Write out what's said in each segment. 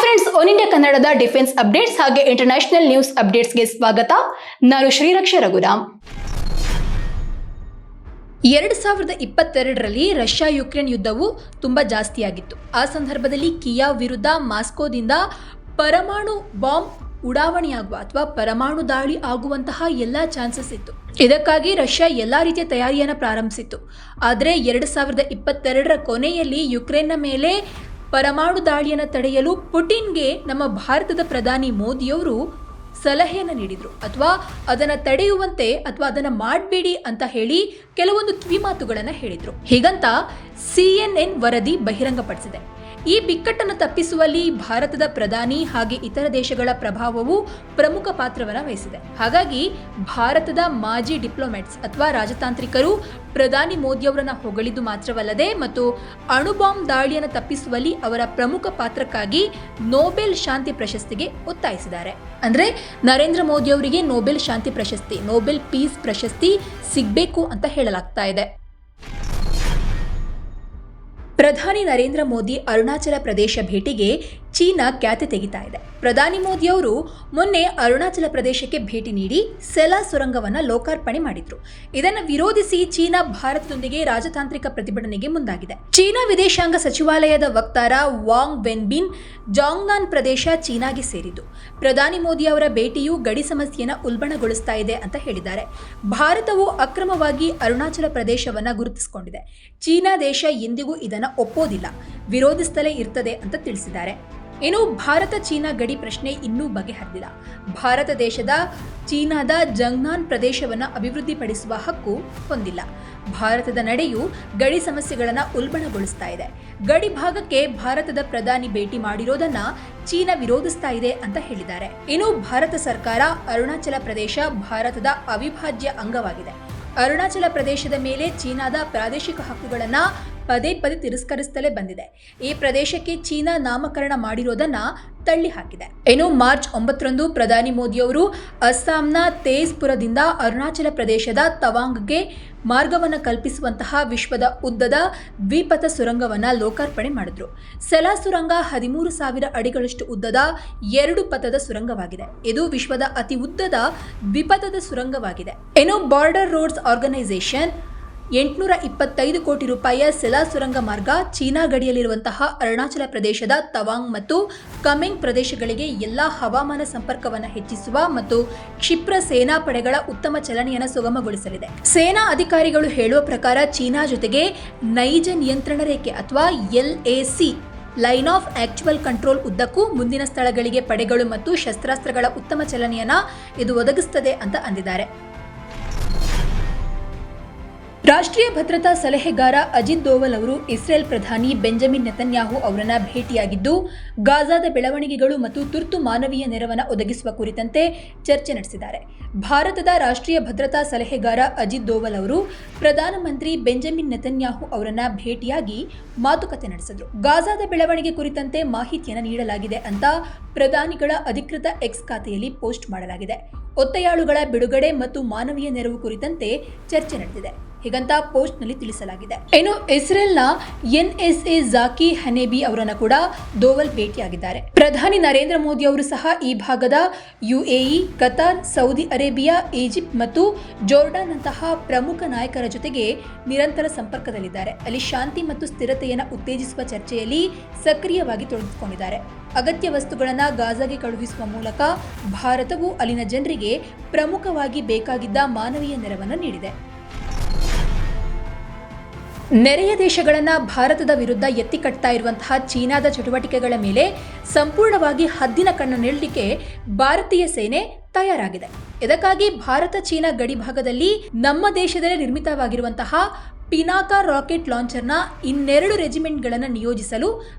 Friends, one India ಕನ್ನಡದ defence updates ಹಾಗೆ international news ಅಪ್ಡೇಟ್ಸ್ಗೆ ಸ್ವಾಗತ. ನಾನು ಶ್ರೀರಕ್ಷಾ ರಘುರಾಮ್. 2022ರಲ್ಲಿ ರಷ್ಯಾ ಯುಕ್ರೇನ್ ಯುದ್ಧವು ತುಂಬಾ ಜಾಸ್ತಿಯಾಗಿತ್ತು. ಆ ಸಂದರ್ಭದಲ್ಲಿ ಕಿಯಾವ್ ವಿರುದ್ಧ ಮಾಸ್ಕೋದಿಂದ ಪರಮಾಣು ಬಾಂಬ್ ಉಡಾವಣೆಯಾಗುವ ಅಥವಾ ಪರಮಾಣು ದಾಳಿ ಆಗುವಂತಹ ಎಲ್ಲಾ ಚಾನ್ಸಸ್ ಇತ್ತು. ಇದಕ್ಕಾಗಿ ರಷ್ಯಾ ಎಲ್ಲಾ ರೀತಿಯ ತಯಾರಿಯನ್ನು ಪ್ರಾರಂಭಿಸಿತ್ತು. ಆದರೆ 2022ರ ಕೊನೆಯಲ್ಲಿ ಯುಕ್ರೇನ್ನ ಮೇಲೆ ಪರಮಾಣು ದಾಳಿಯನ್ನು ತಡೆಯಲು ಪುಟಿನ್ಗೆ ನಮ್ಮ ಭಾರತದ ಪ್ರಧಾನಿ ಮೋದಿಯವರು ಸಲಹೆಯನ್ನು ನೀಡಿದರು, ಅಥವಾ ಅದನ್ನು ತಡೆಯುವಂತೆ ಅಥವಾ ಅದನ್ನು ಮಾಡಬೇಡಿ ಅಂತ ಹೇಳಿ ಕೆಲವೊಂದು ಕಿವಿಮಾತುಗಳನ್ನು ಹೇಳಿದರು. ಹೀಗಂತ CNN ವರದಿ ಬಹಿರಂಗಪಡಿಸಿದೆ. ಈ ಬಿಕ್ಕಟ್ಟನ್ನು ತಪ್ಪಿಸುವಲ್ಲಿ ಭಾರತದ ಪ್ರಧಾನಿ ಹಾಗೆ ಇತರ ದೇಶಗಳ ಪ್ರಭಾವವು ಪ್ರಮುಖ ಪಾತ್ರವನ್ನು ವಹಿಸಿದೆ. ಹಾಗಾಗಿ ಭಾರತದ ಮಾಜಿ ಡಿಪ್ಲೊಮ್ಯಾಟ್ಸ್ ಅಥವಾ ರಾಜತಾಂತ್ರಿಕರು ಪ್ರಧಾನಿ ಮೋದಿಯವರನ್ನು ಹೊಗಳಿದ್ದು ಮಾತ್ರವಲ್ಲದೆ ಮತ್ತು ಅಣುಬಾಂಬ್ ದಾಳಿಯನ್ನು ತಪ್ಪಿಸುವಲ್ಲಿ ಅವರ ಪ್ರಮುಖ ಪಾತ್ರಕ್ಕಾಗಿ ನೊಬೆಲ್ ಶಾಂತಿ ಪ್ರಶಸ್ತಿಗೆ ಒತ್ತಾಯಿಸಿದ್ದಾರೆ. ಅಂದ್ರೆ ನರೇಂದ್ರ ಮೋದಿ ಅವರಿಗೆ ನೊಬೆಲ್ ಶಾಂತಿ ಪ್ರಶಸ್ತಿ, ನೊಬೆಲ್ ಪೀಸ್ ಪ್ರಶಸ್ತಿ ಸಿಗಬೇಕು ಅಂತ ಹೇಳಲಾಗ್ತಾ ಇದೆ. ಪ್ರಧಾನಿ ನರೇಂದ್ರ ಮೋದಿ ಅರುಣಾಚಲ ಪ್ರದೇಶ ಭೇಟಿಗೆ ಚೀನಾ ಖ್ಯಾತಿ ತೆಗಿತಾ ಇದೆ. ಪ್ರಧಾನಿ ಮೋದಿಯವರು ಮೊನ್ನೆ ಅರುಣಾಚಲ ಪ್ರದೇಶಕ್ಕೆ ಭೇಟಿ ನೀಡಿ ಸೆಲಾ ಸುರಂಗವನ್ನು ಲೋಕಾರ್ಪಣೆ ಮಾಡಿದ್ರು. ಇದನ್ನು ವಿರೋಧಿಸಿ ಚೀನಾ ಭಾರತದೊಂದಿಗೆ ರಾಜತಾಂತ್ರಿಕ ಪ್ರತಿಭಟನೆಗೆ ಮುಂದಾಗಿದೆ. ಚೀನಾ ವಿದೇಶಾಂಗ ಸಚಿವಾಲಯದ ವಕ್ತಾರ ವಾಂಗ್ ವೆನ್ಬಿನ್ ಜಾಂಗ್ನಾನ್ ಪ್ರದೇಶ ಚೀನಾಗೆ ಸೇರಿದ್ದು, ಪ್ರಧಾನಿ ಮೋದಿ ಅವರ ಭೇಟಿಯು ಗಡಿ ಸಮಸ್ಯೆಯನ್ನು ಉಲ್ಬಣಗೊಳಿಸ್ತಾ ಇದೆ ಅಂತ ಹೇಳಿದ್ದಾರೆ. ಭಾರತವು ಅಕ್ರಮವಾಗಿ ಅರುಣಾಚಲ ಪ್ರದೇಶವನ್ನು ಗುರುತಿಸಿಕೊಂಡಿದೆ. ಚೀನಾ ದೇಶ ಎಂದಿಗೂ ಇದನ್ನು ಒಪ್ಪೋದಿಲ್ಲ, ವಿರೋಧಿಸುತ್ತಲೇ ಇರ್ತದೆ ಅಂತ ತಿಳಿಸಿದ್ದಾರೆ. ಇನ್ನು ಭಾರತ ಚೀನಾ ಗಡಿ ಪ್ರಶ್ನೆ ಇನ್ನೂ ಬಗೆಹರಿದಿಲ್ಲ. ಭಾರತ ದೇಶದ ಚೀನಾದ ಜಂಗ್ನಾನ್ ಪ್ರದೇಶವನ್ನು ಅಭಿವೃದ್ಧಿಪಡಿಸುವ ಹಕ್ಕು ಹೊಂದಿಲ್ಲ. ಭಾರತದ ನಡೆಯು ಗಡಿ ಸಮಸ್ಯೆಗಳನ್ನು ಉಲ್ಬಣಗೊಳಿಸ್ತಾ ಇದೆ. ಗಡಿ ಭಾಗಕ್ಕೆ ಭಾರತದ ಪ್ರಧಾನಿ ಭೇಟಿ ಮಾಡಿರೋದನ್ನ ಚೀನಾ ವಿರೋಧಿಸ್ತಾ ಇದೆ ಅಂತ ಹೇಳಿದ್ದಾರೆ. ಇನ್ನು ಭಾರತ ಸರ್ಕಾರ ಅರುಣಾಚಲ ಪ್ರದೇಶ ಭಾರತದ ಅವಿಭಾಜ್ಯ ಅಂಗವಾಗಿದೆ. ಅರುಣಾಚಲ ಪ್ರದೇಶದ ಮೇಲೆ ಚೀನಾದ ಪ್ರಾದೇಶಿಕ ಹಕ್ಕುಗಳನ್ನು ಪದೇ ಪದೇ ತಿರಸ್ಕರಿಸುತ್ತಲೇ ಬಂದಿದೆ. ಈ ಪ್ರದೇಶಕ್ಕೆ ಚೀನಾ ನಾಮಕರಣ ಮಾಡಿರೋದನ್ನ ತಳ್ಳಿ ಹಾಕಿದೆ. ಇನ್ನು ಮಾರ್ಚ್ 9ರಂದು ಪ್ರಧಾನಿ ಮೋದಿಯವರು ಅಸ್ಸಾಂನ ತೇಜ್ಪುರದಿಂದ ಅರುಣಾಚಲ ಪ್ರದೇಶದ ತವಾಂಗ್ಗೆ ಮಾರ್ಗವನ್ನು ಕಲ್ಪಿಸುವಂತಹ ವಿಶ್ವದ ಉದ್ದದ ದ್ವಿಪಥ ಸುರಂಗವನ್ನು ಲೋಕಾರ್ಪಣೆ ಮಾಡಿದ್ರು. ಸೆಲಾ ಸುರಂಗ 13,000 ಅಡಿಗಳಷ್ಟು ಉದ್ದದ 2 ಪಥದ ಸುರಂಗವಾಗಿದೆ. ಇದು ವಿಶ್ವದ ಅತಿ ಉದ್ದದ ದ್ವಿಪಥದ ಸುರಂಗವಾಗಿದೆ. ಇನ್ನು ಬಾರ್ಡರ್ ರೋಡ್ಸ್ ಆರ್ಗನೈಸೇಷನ್ 825 ಕೋಟಿ ರೂಪಾಯಿಯ ಸೆಲಾ ಸುರಂಗ ಮಾರ್ಗ ಚೀನಾ ಗಡಿಯಲ್ಲಿರುವಂತಹ ಅರುಣಾಚಲ ಪ್ರದೇಶದ ತವಾಂಗ್ ಮತ್ತು ಕಮೆಂಗ್ ಪ್ರದೇಶಗಳಿಗೆ ಎಲ್ಲಾ ಹವಾಮಾನ ಸಂಪರ್ಕವನ್ನು ಹೆಚ್ಚಿಸುವ ಮತ್ತು ಕ್ಷಿಪ್ರ ಸೇನಾ ಪಡೆಗಳ ಉತ್ತಮ ಚಲನೆಯನ್ನು ಸುಗಮಗೊಳಿಸಲಿದೆ. ಸೇನಾ ಅಧಿಕಾರಿಗಳು ಹೇಳುವ ಪ್ರಕಾರ ಚೀನಾ ಜೊತೆಗೆ ನೈಜ ನಿಯಂತ್ರಣ ರೇಖೆ ಅಥವಾ LAC line of actual control ಉದ್ದಕ್ಕೂ ಮುಂದಿನ ಸ್ಥಳಗಳಿಗೆ ಪಡೆಗಳು ಮತ್ತು ಶಸ್ತ್ರಾಸ್ತ್ರಗಳ ಉತ್ತಮ ಚಲನೆಯನ್ನು ಇದು ಒದಗಿಸುತ್ತದೆ ಅಂತ ಅಂದಿದ್ದಾರೆ. ರಾಷ್ಟ್ರೀಯ ಭದ್ರತಾ ಸಲಹೆಗಾರ ಅಜಿತ್ ದೋವಲ್ ಅವರು ಇಸ್ರೇಲ್ ಪ್ರಧಾನಿ ಬೆಂಜಮಿನ್ ನೆತನ್ಯಾಹು ಅವರನ್ನ ಭೇಟಿಯಾಗಿದ್ದು ಗಾಜಾದ ಬೆಳವಣಿಗೆಗಳು ಮತ್ತು ತುರ್ತು ಮಾನವೀಯ ನೆರವನ್ನು ಒದಗಿಸುವ ಕುರಿತಂತೆ ಚರ್ಚೆ ನಡೆಸಿದ್ದಾರೆ. ಭಾರತದ ರಾಷ್ಟ್ರೀಯ ಭದ್ರತಾ ಸಲಹೆಗಾರ ಅಜಿತ್ ದೋವಲ್ ಅವರು ಪ್ರಧಾನಮಂತ್ರಿ ಬೆಂಜಮಿನ್ ನೆತನ್ಯಾಹು ಅವರನ್ನ ಭೇಟಿಯಾಗಿ ಮಾತುಕತೆ ನಡೆಸಿದರು. ಗಾಜಾದ ಬೆಳವಣಿಗೆ ಕುರಿತಂತೆ ಮಾಹಿತಿಯನ್ನು ನೀಡಲಾಗಿದೆ ಅಂತ ಪ್ರಧಾನಿಗಳ ಅಧಿಕೃತ ಎಕ್ಸ್ ಖಾತೆಯಲ್ಲಿ ಪೋಸ್ಟ್ ಮಾಡಲಾಗಿದೆ. ಒತ್ತೆಯಾಳುಗಳ ಬಿಡುಗಡೆ ಮತ್ತು ಮಾನವೀಯ ನೆರವು ಕುರಿತಂತೆ ಚರ್ಚೆ ನಡೆದಿದೆ ಹೀಗಂತ ಪೋಸ್ಟ್ನಲ್ಲಿ ತಿಳಿಸಲಾಗಿದೆ. ಇನ್ನು ಇಸ್ರೇಲ್ನ NSA ಜಾಕಿ ಹನೇಬಿ ಅವರನ್ನು ಕೂಡ ದೋವಲ್ ಭೇಟಿಯಾಗಿದ್ದಾರೆ. ಪ್ರಧಾನಿ ನರೇಂದ್ರ ಮೋದಿ ಅವರು ಸಹ ಈ ಭಾಗದ UAE, Qatar, Saudi Arabia, Egypt ಮತ್ತು ಜೋರ್ಡಾನ್ ಅಂತಹ ಪ್ರಮುಖ ನಾಯಕರ ಜೊತೆಗೆ ನಿರಂತರ ಸಂಪರ್ಕದಲ್ಲಿದ್ದಾರೆ. ಅಲ್ಲಿ ಶಾಂತಿ ಮತ್ತು ಸ್ಥಿರತೆಯನ್ನು ಉತ್ತೇಜಿಸುವ ಚರ್ಚೆಯಲ್ಲಿ ಸಕ್ರಿಯವಾಗಿ ತೊಡಗಿಸಿಕೊಂಡಿದ್ದಾರೆ. ಅಗತ್ಯ ವಸ್ತುಗಳನ್ನು ಗಾಜಾಗೆ ಕಳುಹಿಸುವ ಮೂಲಕ ಭಾರತವು ಅಲ್ಲಿನ ಜನರಿಗೆ ಪ್ರಮುಖವಾಗಿ ಬೇಕಾಗಿದ್ದ ಮಾನವೀಯ ನೆರವನ್ನು ನೀಡಿದೆ. ನೆರೆಯ ದೇಶಗಳನ್ನು ಭಾರತದ ವಿರುದ್ಧ ಎತ್ತಿ ಕಟ್ತಾ ಇರುವಂತಹ ಚೀನಾದ ಚಟುವಟಿಕೆಗಳ ಮೇಲೆ ಸಂಪೂರ್ಣವಾಗಿ ಹದ್ದಿನ ಕಣ್ಣನ್ನಿಡಲಿಕ್ಕೆ ಭಾರತೀಯ ಸೇನೆ ತಯಾರಾಗಿದೆ. ಇದಕ್ಕಾಗಿ ಭಾರತ ಚೀನಾ ಗಡಿ ಭಾಗದಲ್ಲಿ ನಮ್ಮ ದೇಶದಲ್ಲೇ ನಿರ್ಮಿತವಾಗಿರುವಂತಹ ಪಿನಾಕ ರಾಕೆಟ್ ಲಾಂಚರ್ನ 2 ರೆಜಿಮೆಂಟ್ಗಳನ್ನು ನಿಯೋಜಿಸಲು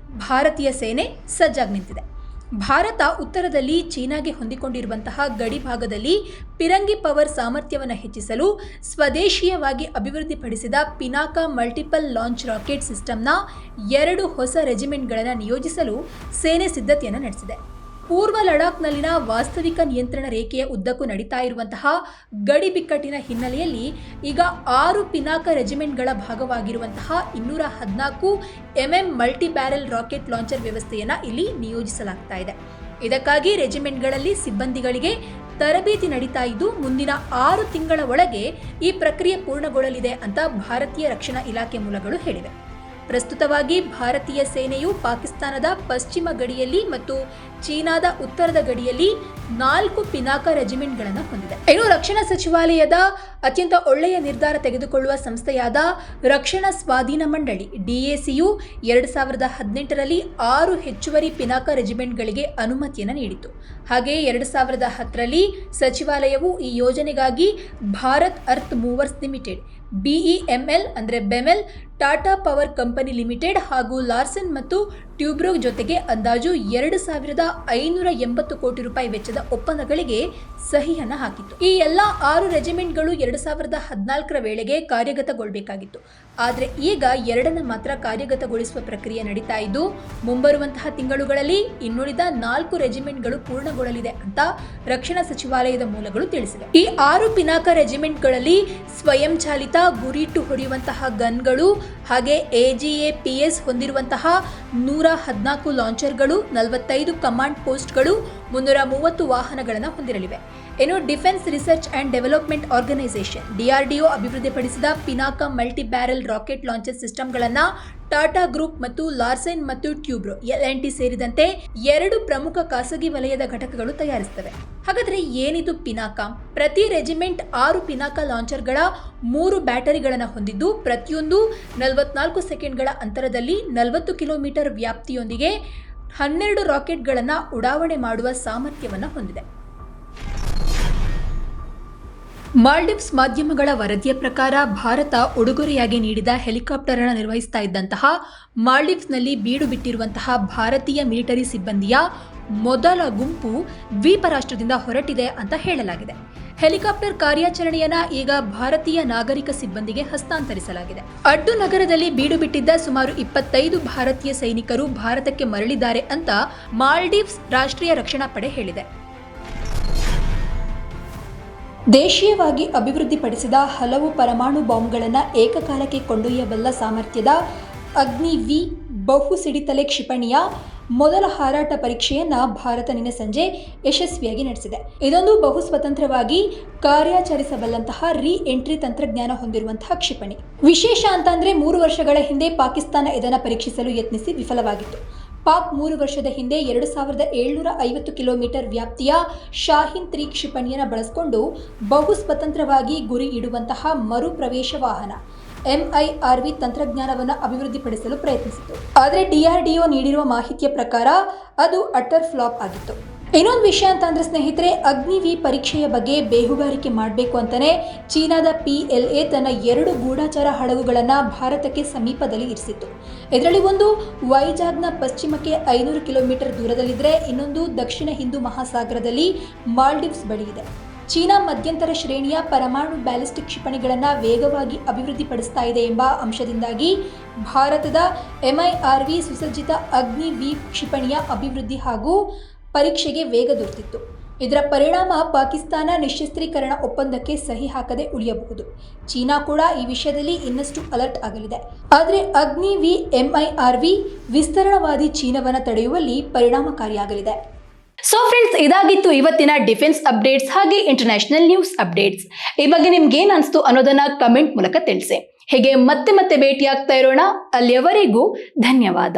ಭಾರತೀಯ ಸೇನೆ ಸಜ್ಜಾಗಿ ನಿಂತಿದೆ. ಭಾರತ ಉತ್ತರದಲ್ಲಿ ಚೀನಾಗೆ ಹೊಂದಿಕೊಂಡಿರುವಂತಹ ಗಡಿ ಭಾಗದಲ್ಲಿ ಪಿರಂಗಿ ಪವರ್ ಸಾಮರ್ಥ್ಯವನ್ನು ಹೆಚ್ಚಿಸಲು ಸ್ವದೇಶೀಯವಾಗಿ ಅಭಿವೃದ್ಧಿಪಡಿಸಿದ ಪಿನಾಕ ಮಲ್ಟಿಪಲ್ ಲಾಂಚ್ ರಾಕೆಟ್ ಸಿಸ್ಟಮ್ನ 2 ಹೊಸ ರೆಜಿಮೆಂಟ್ಗಳನ್ನು ನಿಯೋಜಿಸಲು ಸೇನೆ ಸಿದ್ಧತೆಯನ್ನು ನಡೆಸಿದೆ. ಪೂರ್ವ ಲಡಾಖ್ನಲ್ಲಿನ ವಾಸ್ತವಿಕ ನಿಯಂತ್ರಣ ರೇಖೆಯ ಉದ್ದಕ್ಕೂ ನಡೀತಾ ಇರುವಂತಹ ಗಡಿ ಬಿಕ್ಕಟ್ಟಿನ ಹಿನ್ನೆಲೆಯಲ್ಲಿ ಈಗ 6 ಪಿನಾಕ ರೆಜಿಮೆಂಟ್ಗಳ ಭಾಗವಾಗಿರುವಂತಹ 214 mm multi barrel rocket launcher ವ್ಯವಸ್ಥೆಯನ್ನು ಇಲ್ಲಿ ನಿಯೋಜಿಸಲಾಗ್ತಾ ಇದೆ. ಇದಕ್ಕಾಗಿ ರೆಜಿಮೆಂಟ್ಗಳಲ್ಲಿ ಸಿಬ್ಬಂದಿಗಳಿಗೆ ತರಬೇತಿ ನಡೀತಾ ಇದ್ದು ಮುಂದಿನ 6 ತಿಂಗಳ ಒಳಗೆ ಈ ಪ್ರಕ್ರಿಯೆ ಪೂರ್ಣಗೊಳ್ಳಲಿದೆ ಅಂತ ಭಾರತೀಯ ರಕ್ಷಣಾ ಇಲಾಖೆ ಮೂಲಗಳು ಹೇಳಿವೆ. ಪ್ರಸ್ತುತವಾಗಿ ಭಾರತೀಯ ಸೇನೆಯು ಪಾಕಿಸ್ತಾನದ ಪಶ್ಚಿಮ ಗಡಿಯಲ್ಲಿ ಮತ್ತು ಚೀನಾದ ಉತ್ತರದ ಗಡಿಯಲ್ಲಿ 4 ಪಿನಾಕ ರೆಜಿಮೆಂಟ್ಗಳನ್ನು ಹೊಂದಿದೆ. ಇನ್ನು ರಕ್ಷಣಾ ಸಚಿವಾಲಯದ ಅತ್ಯಂತ ಒಳ್ಳೆಯ ನಿರ್ಧಾರ ತೆಗೆದುಕೊಳ್ಳುವ ಸಂಸ್ಥೆಯಾದ ರಕ್ಷಣಾ ಸ್ವಾಧೀನ ಮಂಡಳಿ DACಯು 2018ರಲ್ಲಿ 6 ಹೆಚ್ಚುವರಿ ಪಿನಾಕ ರೆಜಿಮೆಂಟ್ಗಳಿಗೆ ಅನುಮತಿಯನ್ನು ನೀಡಿತು. ಹಾಗೆಯೇ 2010ರಲ್ಲಿ ಸಚಿವಾಲಯವು ಈ ಯೋಜನೆಗಾಗಿ Bharat earth movers limited BEML ಅಂದರೆ BEML, Tata power company limited ಹಾಗೂ ಲಾರ್ಸನ್ ಮತ್ತು ಟ್ಯೂಬ್ರೋ ಜೊತೆಗೆ ಅಂದಾಜು 2580 ಕೋಟಿ ರೂಪಾಯಿ ವೆಚ್ಚದ ಒಪ್ಪಂದಗಳಿಗೆ ಸಹಿಯನ್ನು ಹಾಕಿತ್ತು. ಈ ಎಲ್ಲ 6 ರೆಜಿಮೆಂಟ್ಗಳು 2014ರ ವೇಳೆಗೆ ಕಾರ್ಯಗತಗೊಳ್ಳಬೇಕಾಗಿತ್ತು. ಆದರೆ ಈಗ 2 ಮಾತ್ರ ಕಾರ್ಯಗತಗೊಳಿಸುವ ಪ್ರಕ್ರಿಯೆ ನಡೀತಾ ಇದ್ದು ಮುಂಬರುವಂತಹ ತಿಂಗಳುಗಳಲ್ಲಿ ಇನ್ನುಳಿದ 4 ರೆಜಿಮೆಂಟ್ಗಳು ಪೂರ್ಣಗೊಳ್ಳಲಿದೆ ಅಂತ ರಕ್ಷಣಾ ಸಚಿವಾಲಯದ ಮೂಲಗಳು ತಿಳಿಸಿವೆ. ಈ 6 ಪಿನಾಕ ರೆಜಿಮೆಂಟ್ಗಳಲ್ಲಿ ಸ್ವಯಂ ಚಾಲಿತ ಗುರಿಟ್ಟು ಹೊಡೆಯುವಂತಹ ಗನ್ಗಳು ಹಾಗೆ AGAPS ಹೊಂದಿರುವಂತಹ 114 ಲಾಂಚರ್ಗಳು, 45 ಕಮಾಂಡ್ ಪೋಸ್ಟ್ಗಳು, 330 ವಾಹನಗಳನ್ನು ಹೊಂದಿರಲಿವೆ. ಇನ್ನು defence research and development organisation DRDO ಅಭಿವೃದ್ಧಿಪಡಿಸಿದ Pinaka multi barrel rocket launcher ಸಿಸ್ಟಮ್ಗಳನ್ನು ಟಾಟಾ ಗ್ರೂಪ್ ಮತ್ತು ಲಾರ್ಸೆನ್ ಮತ್ತು ಟ್ಯೂಬ್ರೋ LNT ಸೇರಿದಂತೆ 2 ಪ್ರಮುಖ ಖಾಸಗಿ ವಲಯದ ಘಟಕಗಳು ತಯಾರಿಸುತ್ತವೆ. ಹಾಗಾದರೆ ಏನಿದು ಪಿನಾಕ? ಪ್ರತಿ ರೆಜಿಮೆಂಟ್ 6 ಪಿನಾಕ ಲಾಂಚರ್ಗಳ 3 ಬ್ಯಾಟರಿಗಳನ್ನು ಹೊಂದಿದ್ದು ಪ್ರತಿಯೊಂದು 44 ಸೆಕೆಂಡ್ಗಳ ಅಂತರದಲ್ಲಿ 40 ಕಿಲೋಮೀಟರ್ ವ್ಯಾಪ್ತಿಯೊಂದಿಗೆ 12 ರಾಕೆಟ್ಗಳನ್ನು ಉಡಾವಣೆ ಮಾಡುವ ಸಾಮರ್ಥ್ಯವನ್ನು ಹೊಂದಿದೆ. ಮಾಲ್ಡೀವ್ಸ್ ಮಾಧ್ಯಮಗಳ ವರದಿಯ ಪ್ರಕಾರ ಭಾರತ ಉಡುಗೊರೆಯಾಗಿ ನೀಡಿದ ಹೆಲಿಕಾಪ್ಟರ್ ಅನ್ನು ನಿರ್ವಹಿಸ್ತಾ ಇದ್ದಂತಹ ಮಾಲ್ಡೀವ್ಸ್ನಲ್ಲಿ ಬೀಡು ಬಿಟ್ಟಿರುವಂತಹ ಭಾರತೀಯ ಮಿಲಿಟರಿ ಸಿಬ್ಬಂದಿಯ ಮೊದಲ ಗುಂಪು ದ್ವೀಪ ರಾಷ್ಟ್ರದಿಂದ ಹೊರಟಿದೆ ಅಂತ ಹೇಳಲಾಗಿದೆ. ಹೆಲಿಕಾಪ್ಟರ್ ಕಾರ್ಯಾಚರಣೆಯನ್ನ ಈಗ ಭಾರತೀಯ ನಾಗರಿಕ ಸಿಬ್ಬಂದಿಗೆ ಹಸ್ತಾಂತರಿಸಲಾಗಿದೆ. ಅಡ್ಡು ನಗರದಲ್ಲಿ ಬೀಡು ಬಿಟ್ಟಿದ್ದ ಸುಮಾರು 25 ಭಾರತೀಯ ಸೈನಿಕರು ಭಾರತಕ್ಕೆ ಮರಳಿದ್ದಾರೆ ಅಂತ ಮಾಲ್ಡೀವ್ಸ್ ರಾಷ್ಟ್ರೀಯ ರಕ್ಷಣಾ ಪಡೆ ಹೇಳಿದೆ. ದೇಶೀಯವಾಗಿ ಅಭಿವೃದ್ಧಿಪಡಿಸಿದ ಹಲವು ಪರಮಾಣು ಬಾಂಬ್ಗಳನ್ನು ಏಕಕಾಲಕ್ಕೆ ಕೊಂಡೊಯ್ಯಬಲ್ಲ ಸಾಮರ್ಥ್ಯದ ಅಗ್ನಿ-V ಬಹು ಸಿಡಿತಲೆ ಕ್ಷಿಪಣಿಯ ಮೊದಲ ಹಾರಾಟ ಪರೀಕ್ಷೆಯನ್ನು ಭಾರತ ನಿನ್ನೆ ಸಂಜೆ ಯಶಸ್ವಿಯಾಗಿ ನಡೆಸಿದೆ. ಇದೊಂದು ಬಹು ಸ್ವತಂತ್ರವಾಗಿ ಕಾರ್ಯಾಚರಿಸಬಲ್ಲಂತಹ ರೀ-ಎಂಟ್ರಿ ತಂತ್ರಜ್ಞಾನ ಹೊಂದಿರುವಂತಹ ಕ್ಷಿಪಣಿ. ವಿಶೇಷ ಅಂತಂದ್ರೆ 3 ವರ್ಷಗಳ ಹಿಂದೆ ಪಾಕಿಸ್ತಾನ ಇದನ್ನು ಪರೀಕ್ಷಿಸಲು ಯತ್ನಿಸಿ ವಿಫಲವಾಗಿತ್ತು. ಪಾಕ್ 3 ವರ್ಷದ ಹಿಂದೆ 2750 ಕಿಲೋಮೀಟರ್ ವ್ಯಾಪ್ತಿಯ ಶಾಹಿನ್ 3 ಕ್ಷಿಪಣಿಯನ್ನು ಬಳಸಿಕೊಂಡು ಬಹು ಸ್ವತಂತ್ರವಾಗಿ ಗುರಿ ಇಡುವಂತಹ ಮರು ಪ್ರವೇಶ ವಾಹನ MIRV ತಂತ್ರಜ್ಞಾನವನ್ನು ಅಭಿವೃದ್ಧಿಪಡಿಸಲು ಪ್ರಯತ್ನಿಸಿತು. ಆದರೆ DRDO ನೀಡಿರುವ ಮಾಹಿತಿಯ ಪ್ರಕಾರ ಅದು ಅಟರ್ ಫ್ಲಾಪ್ ಆಗಿತ್ತು. ಇನ್ನೊಂದು ವಿಷಯ ಅಂತಂದ್ರೆ ಸ್ನೇಹಿತರೆ, ಅಗ್ನಿ-V ಪರೀಕ್ಷೆಯ ಬಗ್ಗೆ ಬೇಹುಗಾರಿಕೆ ಮಾಡಬೇಕು ಅಂತಾನೆ ಚೀನಾದ PLA ತನ್ನ 2 ಗೂಢಚಾರ ಹಡಗುಗಳನ್ನು ಭಾರತಕ್ಕೆ ಸಮೀಪದಲ್ಲಿ ಇರಿಸಿತ್ತು. ಇದರಲ್ಲಿ ಒಂದು ವೈಜಾಗ್ನ ಪಶ್ಚಿಮಕ್ಕೆ 500 ಕಿಲೋಮೀಟರ್ ದೂರದಲ್ಲಿದ್ದರೆ ಇನ್ನೊಂದು ದಕ್ಷಿಣ ಹಿಂದೂ ಮಹಾಸಾಗರದಲ್ಲಿ ಮಾಲ್ಡೀವ್ಸ್ ಬಳಿ ಇದೆ. ಚೀನಾ ಮಧ್ಯಂತರ ಶ್ರೇಣಿಯ ಪರಮಾಣು ಬ್ಯಾಲಿಸ್ಟಿಕ್ ಕ್ಷಿಪಣಿಗಳನ್ನು ವೇಗವಾಗಿ ಅಭಿವೃದ್ಧಿಪಡಿಸ್ತಾ ಇದೆ ಎಂಬ ಅಂಶದಿಂದಾಗಿ ಭಾರತದ MIRV ಸುಸಜ್ಜಿತ ಅಗ್ನಿ-V ಕ್ಷಿಪಣಿಯ ಅಭಿವೃದ್ಧಿ ಹಾಗೂ ಪರೀಕ್ಷೆಗೆ ವೇಗ ದೊರೆತಿತ್ತು. ಇದರ ಪರಿಣಾಮ ಪಾಕಿಸ್ತಾನ ನಿಶ್ಶಸ್ತ್ರೀಕರಣ ಒಪ್ಪಂದಕ್ಕೆ ಸಹಿ ಹಾಕದೆ ಉಳಿಯಬಹುದು. ಚೀನಾ ಕೂಡ ಈ ವಿಷಯದಲ್ಲಿ ಇನ್ನಷ್ಟು ಅಲರ್ಟ್ ಆಗಲಿದೆ. ಆದರೆ ಅಗ್ನಿ-V MIRV ವಿಸ್ತರಣವಾದಿ ಚೀನಾವನ್ನು ತಡೆಯುವಲ್ಲಿ ಪರಿಣಾಮಕಾರಿಯಾಗಲಿದೆ. ಸೊ ಫ್ರೆಂಡ್ಸ್, ಇದಾಗಿತ್ತು ಇವತ್ತಿನ ಡಿಫೆನ್ಸ್ ಅಪ್ಡೇಟ್ಸ್ ಹಾಗೆ ಇಂಟರ್ನ್ಯಾಷನಲ್ ನ್ಯೂಸ್ ಅಪ್ಡೇಟ್ಸ್. ಈ ಬಗ್ಗೆ ನಿಮ್ಗೆ ಏನ್ ಅನಿಸ್ತು ಅನ್ನೋದನ್ನ ಕಮೆಂಟ್ ಮೂಲಕ ತಿಳಿಸಿ. ಹೀಗೆ ಮತ್ತೆ ಭೇಟಿಯಾಗ್ತಾ ಇರೋಣ. ಅಲ್ಲಿಯವರೆಗೂ ಧನ್ಯವಾದ.